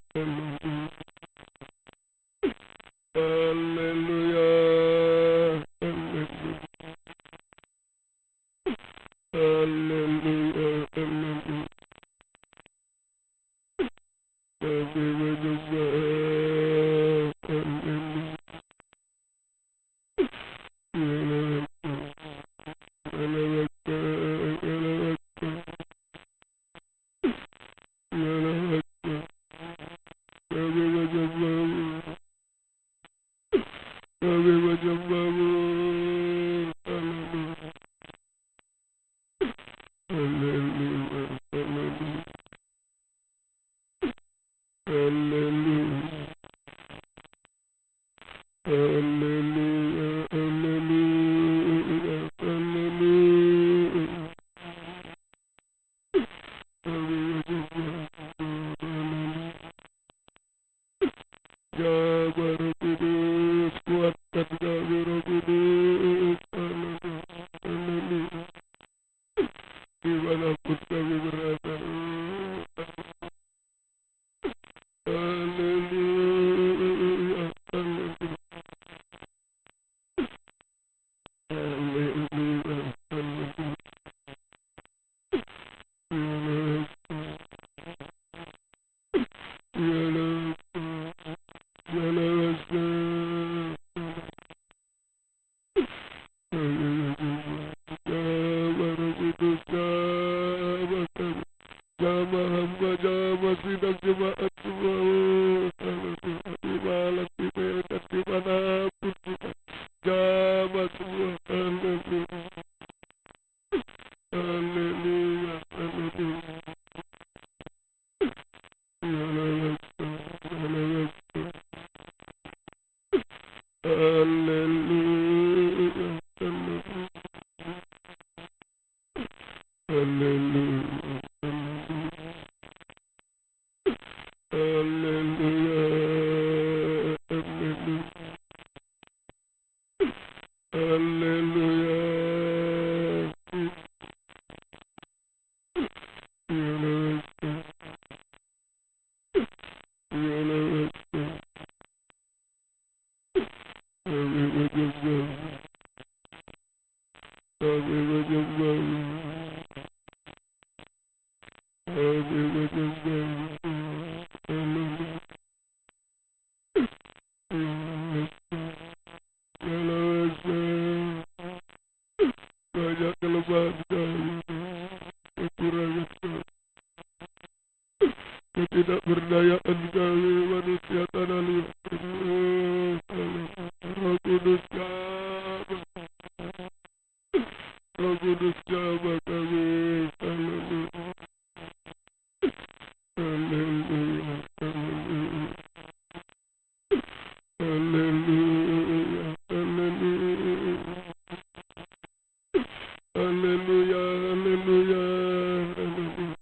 menyembahmu, haleluya, haleluya, haleluya, haleluya, haleluya, haleluya, haleluya, kami menyembahmu, jama Roh Kudus, kuatkan kami Roh Kudus, haleluya, haleluya, dimanapun kami berada, haleluya, haleluya, haleluya, haleluya, jama hamba, jama sidang jemaat semua, haleluya, di malam, di medan, dimanapun kita, jama semua, haleluya, haleluya, haleluya, haleluya, haleluya, haleluya, haleluya, haleluya, kami menyembah, kami menyembah, kami menyembah, haleluya, banyak kelemahan kami, kekurangan kami, ketidakberdayaan kami, manusia tanah liat, Roh Kudus jama, Roh Kudus jama kami, haleluya, haleluya, haleluya, haleluya, haleluya, haleluya, haleluya, haleluya, kami menyembah, kami menyembah, haleluya, haleluya, haleluya,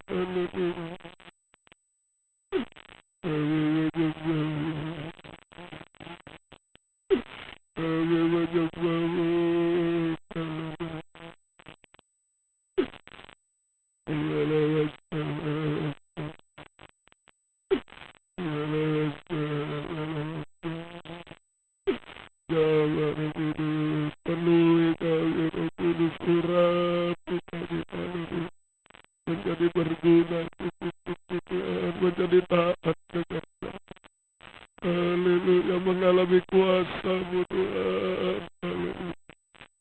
haleluya, kami menyembah, kami menyembahmu, haleluya, jama Roh Kudus, penuhi kami Roh Kudus, urapi kami, haleluya, menjadi berguna untuk Tuhan, menjadi taat kepada yang mengalami kuasa-Mu Tuhan. Haleluya.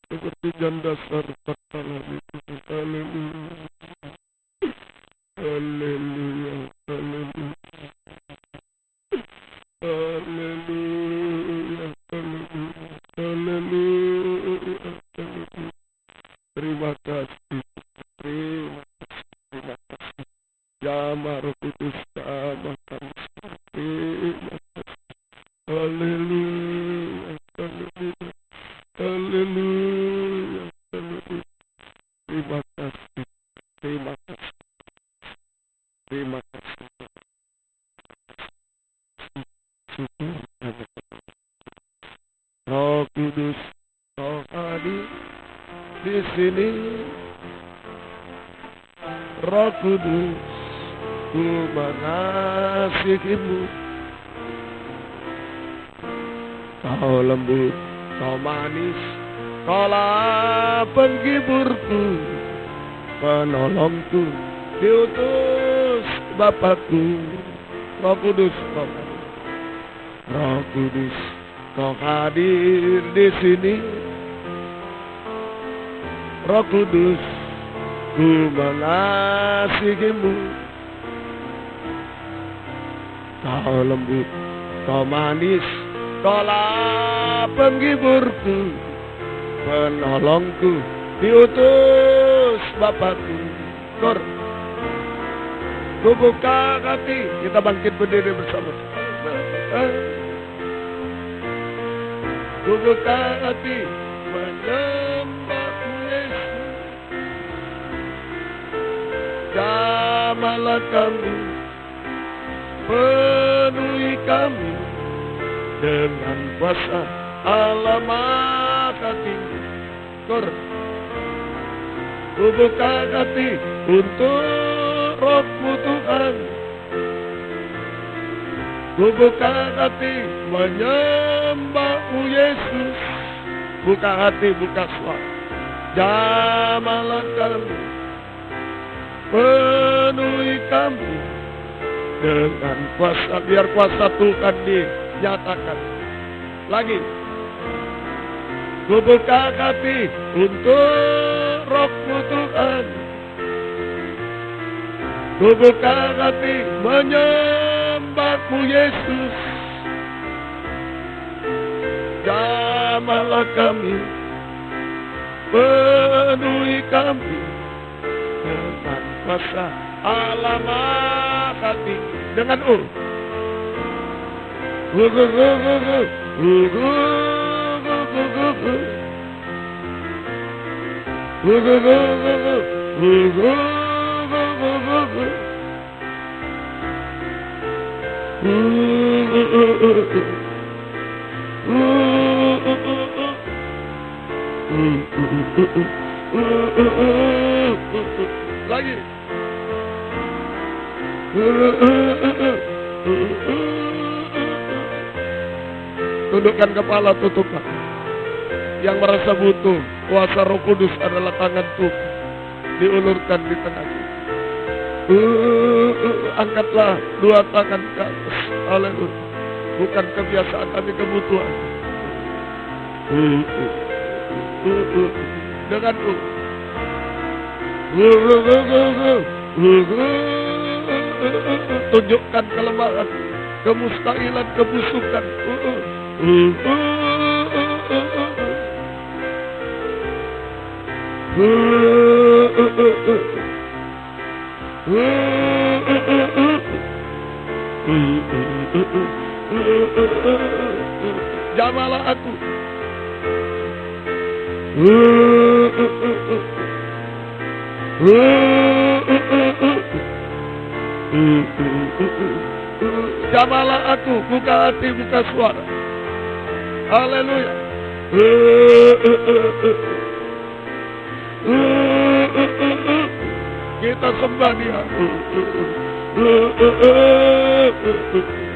Seperti janda Sarepta itu. Haleluya. Haleluya. Haleluya. Haleluya. Haleluya. Haleluya. Terima kasih. Terima kasih. Terima kasih. Jamah Roh Kudus, jamah kami. Terima kasih. Haleluya. Haleluya. Haleluya. Haleluya. Terima kasih. Terima kasih. Terima kasih. Syukur. Roh Kudus, Roh hadir di sini. Roh Kudus, ku mengasihi-Mu. Kau lembut, Kau manis, Kaulah penghiburku, penolongku, diutus Bapakku. Roh Kudus, Roh Kudus, Kau hadir di sini. Roh Kudus, ku mengasihi-Mu. Kau lembut, Kau manis, Kaulah penghiburku, penolongku, diutus Bapakku. Ku buka hati, kita bangkit berdiri bersama. Ku buka hati, menyembah Yesus. Jamahlah kami, penuhi kami dengan kuasa Allah Maha Tinggi. Ku buka hati untuk Roh-Mu Tuhan. Ku buka hati menyembah-Mu Yesus. Buka hati, buka suara. Jamahlah kami, penuhi kami dengan kuasa. Biar kuasa Tuhan dinyatakan. Lagi. Ku buka hati untuk Roh-Mu Tuhan. Ku buka hati menyembah-Mu Yesus. Jamahlah kami, penuhi kami dengan kuasa Allah Maha Tinggi. Dengan lagi. Tundukkan kepala, tutupkan. Yang merasa butuh, kuasa Roh Kudus adalah tangan Tuhan. Diulurkan di tengah kita. Angkatlah dua tangan ke atas. Haleluya. Bukan kebiasaan, tapi kebutuhan. Dengan tunjukkan kelemahan, kemustahilan, kebusukan. Jamahlah aku. Jamahlah aku, buka hati, buka suara. Haleluya. Kita sembah Dia.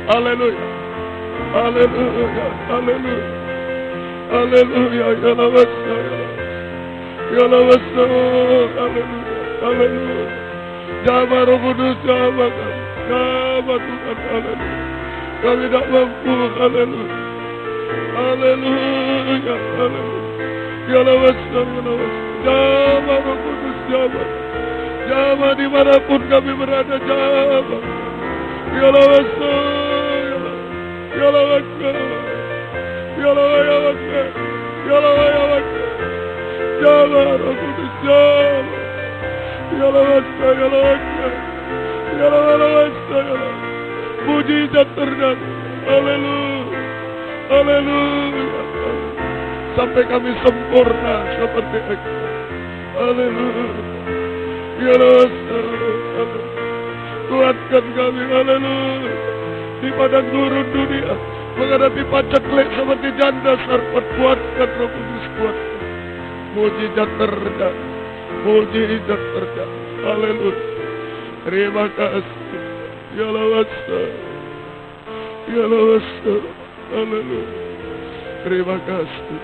Haleluya. Haleluya. Haleluya. Haleluya. Ya Allah. Ya Allah. Haleluya. Haleluya. Jamah Roh Kudus, jamah Tuhan. Haleluya. kami tidak mampu. Haleluya. Haleluya. Haleluya. Ya Allah, jamah Roh Kudus, jamah. Jamah dimanapun kami berada, jamah. Ya Allah, ya Allah, ya Allah, ya Allah, ya Allah, ya Allah. Jamah Roh Kudus, jamah. Ya Allah, ya Allah, ya Allah, ya Allah. Mujizat terjadi. Haleluya. Haleluya. Sampai kami sempurna seperti itu. Haleluya. Ya Allah, kuatkan kami. Haleluya. Di padang gurun dunia menghadapi paceklik seperti janda sarpat, kuatkan Roh Kudus, kuatkan. Mujizat terjadi. Mujizat terjadi. Haleluya. Terima kasih. Ya Allah, ya Allah. Haleluya. Terima kasih.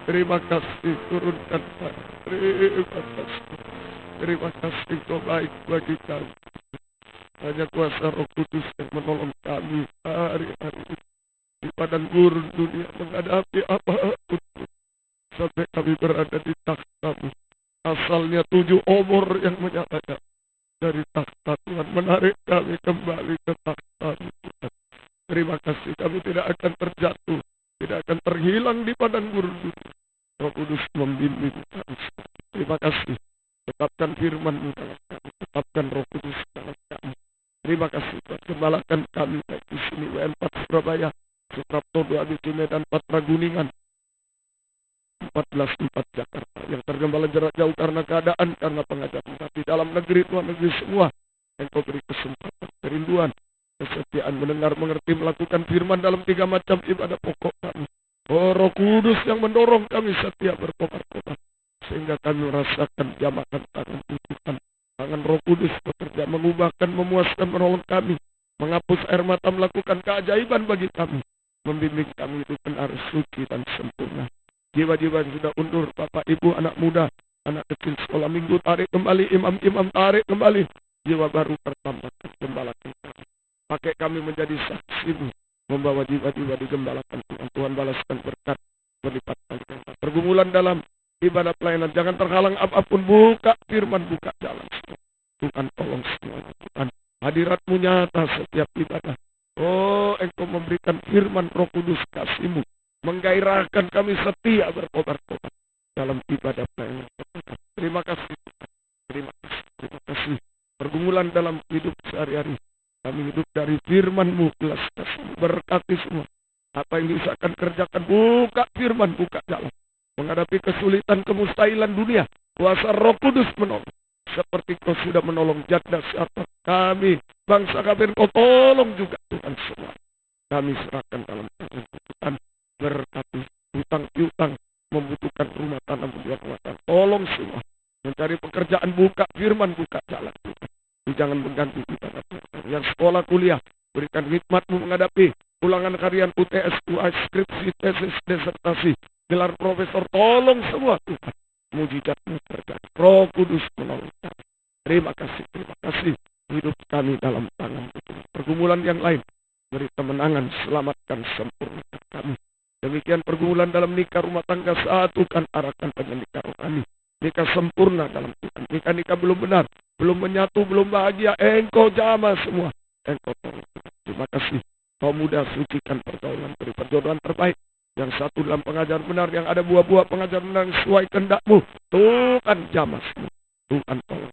Terima kasih, turunkan Pak. Terima kasih. Terima kasih, Kau baik bagi kami. Hanya kuasa Roh Kudus yang menolong kami hari-hari di padang gurun dunia menghadapi apapun sampai kami berada di takhta-Mu. Asalnya 7 obor yang menyatakan dari takhta Tuhan menarik kami kembali ke takhta-Mu. Terima kasih, kami tidak akan terjatuh, tidak akan terhilang di padang gurun dunia. Roh Kudus membimbing kami. Terima kasih. Tetapkan firman-Mu dalam kami. Tetapkan Roh Kudus dalam kami. Terima kasih Tuhan. Gembalakan kami baik di sini WN4 Surabaya, Suprapto 2 Abisi Medan, Patra Guningan, 14.4 Jakarta. Yang tergembala jarak jauh karena keadaan, karena pengajaran. Tapi dalam negeri Tuhan, negeri semua, Engkau beri kesempatan, kerinduan, kesetiaan, mendengar, mengerti, melakukan firman dalam 3 macam ibadah pokok kami. Oh Roh Kudus yang mendorong kami setia berkobar-kobar, sehingga kami merasakan jamakan tangan Tuhan. Tangan Roh Kudus bekerja, mengubahkan, memuaskan, menolong kami, menghapus air mata, melakukan keajaiban bagi kami, membimbing kami itu benar, suci dan sempurna. Jiwa-jiwa yang sudah undur, Bapak, Ibu, anak muda, anak kecil sekolah minggu, tarik kembali, imam-imam tarik kembali. Jiwa baru bertambahkan, gembalakan kami. Pakai kami menjadi saksi-Mu, membawa jiwa-jiwa digembalakan Tuhan. Tuhan balaskan berkat berlipat kali ganda. Pergumulan dalam ibadah pelayanan, jangan terhalang apapun. Buka firman, buka jalan. Tuhan tolong semuanya. Tuhan, hadirat-Mu nyata setiap ibadah. Oh, Engkau memberikan firman Roh Kudus kasih-Mu, menggairahkan kami setia berkobar-kobar dalam ibadah pelayanan. Terima kasih Tuhan. Terima kasih. Terima kasih. Pergumulan dalam hidup sehari-hari, kami hidup dari firman-Mu, belas kasih-Mu, berkati semua. Apa yang diusahakan kerjakan, buka firman, buka jalan. Menghadapi kesulitan, kemustahilan dunia, kuasa Roh Kudus menolong. Seperti Kau sudah menolong janda siapa kami, bangsa kami, Kau tolong juga Tuhan semua. Kami serahkan dalam tangan Tuhan. Berkati hutang piutang, membutuhkan rumah tanah, membuat rumah tanah. Tolong semua. Mencari pekerjaan, buka firman, buka jalan Tuhan. Jangan mengganti kita. Yang sekolah kuliah, berikan hikmat-Mu menghadapi ulangan harian, UTS, UAS, skripsi, tesis, disertasi, gelar profesor. Tolong semua Tuhan. Mujizat-Mu terjadi. Roh Kudus menolong kami. Terima kasih, terima kasih. Hidup kami dalam tangan Tuhan. Pergumulan yang lain, beri kemenangan, selamatkan, sempurnakan kami. Demikian pergumulan dalam nikah, rumah tangga, satukan, arahkan nikah rohani. Nikah sempurna dalam Tuhan. Nikah belum benar, belum menyatu, belum bahagia. Engkau jamah semua. Engkau tolong. Terima kasih. Kau muda, sucikan pergaulan, beri perjodohan terbaik. Yang satu dalam pengajaran benar, yang ada buah-buah pengajaran benar sesuai kehendak-Mu. Tuhan jamah semua. Tuhan tolong.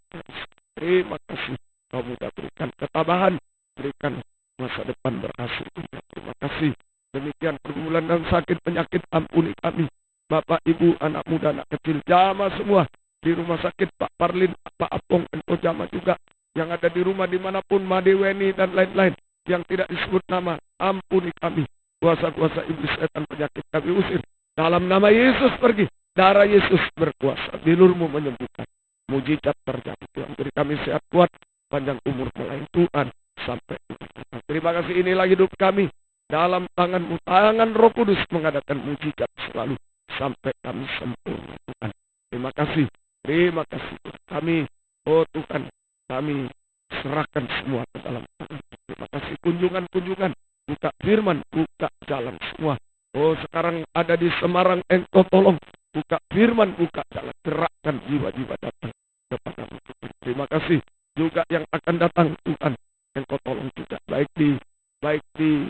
Terima kasih. Kau muda, berikan ketabahan, berikan masa depan berhasil. Terima kasih. Demikian pergumulan dan sakit penyakit, ampuni kami. Bapak, Ibu, anak muda, anak kecil, jamah semua. Di rumah sakit, Pak Parlin, Pak Apong, Engkau jamah juga. Yang ada di rumah dimanapun, Madeweni dan lain-lain. Yang tidak disebut nama, ampuni kami. Kuasa-kuasa iblis, setan, penyakit kami usir. Dalam nama Yesus pergi. Darah Yesus berkuasa. Bilur-Mu menyembuhkan. Mujizat terjadi. Tuhan beri kami sehat kuat, panjang umur melayani Tuhan sampai Tuhan. Terima kasih, inilah hidup kami. Dalam tangan-Mu, tangan Roh Kudus mengadakan mujizat selalu sampai kami sempurna Tuhan. Terima kasih. Terima kasih Tuhan. Kami, oh Tuhan, kami serahkan semua ke dalam tangan. Terima kasih kunjungan-kunjungan buka firman, buka jalan semua. Oh, sekarang ada di Semarang, Engkau tolong buka firman, buka jalan, gerakkan jiwa-jiwa datang kepadamu. Terima kasih juga yang akan datang Tuhan, Engkau tolong juga, baik di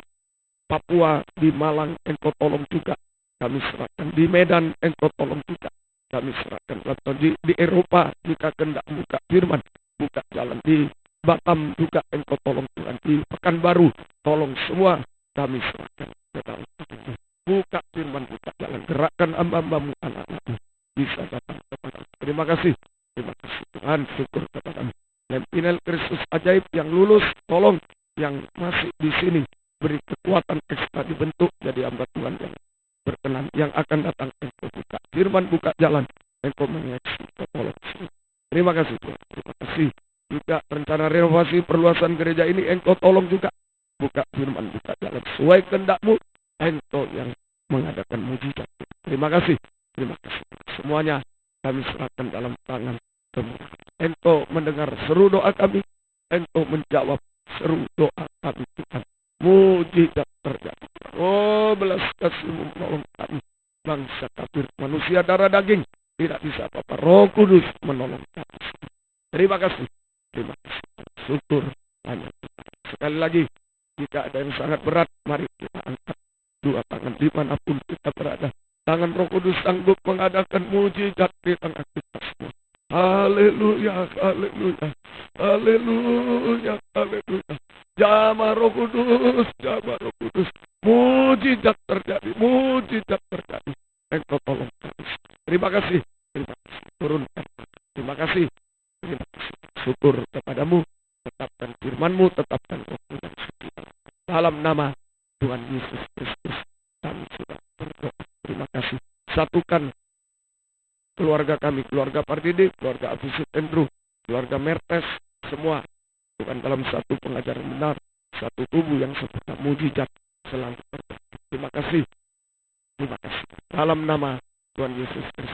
Papua, di Malang, Engkau tolong juga, kami serahkan. Di Medan, Engkau tolong juga, kami serahkan. Di Eropa, jika kehendak buka firman, buka jalan. Di Batam juga Engkau tolong Tuhan. Di Pekanbaru, tolong semua, kami serahkan ke dalam hatimu. Buka firman, buka jalan. Gerakkan hamba-hambamu, anak-anakmu, bisa datang kepadamu. Terima kasih Tuhan, syukur kepadamu. Lempinel Kristus ajaib yang lulus, tolong yang masih di sini, beri kekuatan ekstra, dibentuk jadi hamba Tuhan yang berkenan. Yang akan datang, Engkau buka firman, buka jalan, Engkau mengekspresi, tolong. Terima kasih Tuhan, terima kasih. Juga rencana renovasi perluasan gereja ini, Engkau tolong juga, buka firman, buka jalan, sesuai kehendak-Mu, Engkau yang mengadakan mujizat. Terima kasih. Semuanya kami serahkan dalam tangan kemurahan. Engkau mendengar seru doa kami, Engkau menjawab seru doa kami Tuhan. Mujizat terjadi. Oh, belas kasih-Mu menolong kami. Bangsa kafir, manusia darah daging, tidak bisa apa-apa. Roh Kudus menolong kami. Terima kasih. Syukur hanya Tuhan. Sekali lagi, jika ada yang sangat berat, mari kita angkat dua tangan dimanapun kita berada. Tangan Roh Kudus sanggup mengadakan mujizat di tengah kita semua. Haleluya, haleluya, haleluya, haleluya. Jamah Roh Kudus, jamah Roh Kudus. Mujizat terjadi, mujizat terjadi. Engkau tolong kami. Terima kasih. Turunkan. Terima kasih. Syukur kepadamu. Tetapkan firman-Mu, tetapkan Roh-Mu dan setia. Dalam nama Tuhan Yesus Kristus kami sudah berdoa. Terima kasih. Satukan keluarga kami, keluarga Pardede, keluarga Afisit Andrew, keluarga Mertes, semua bukan dalam satu pengajaran benar, satu tubuh yang sempurna, mujizat selalu terjadi. Terima kasih. Dalam nama Tuhan Yesus Kristus.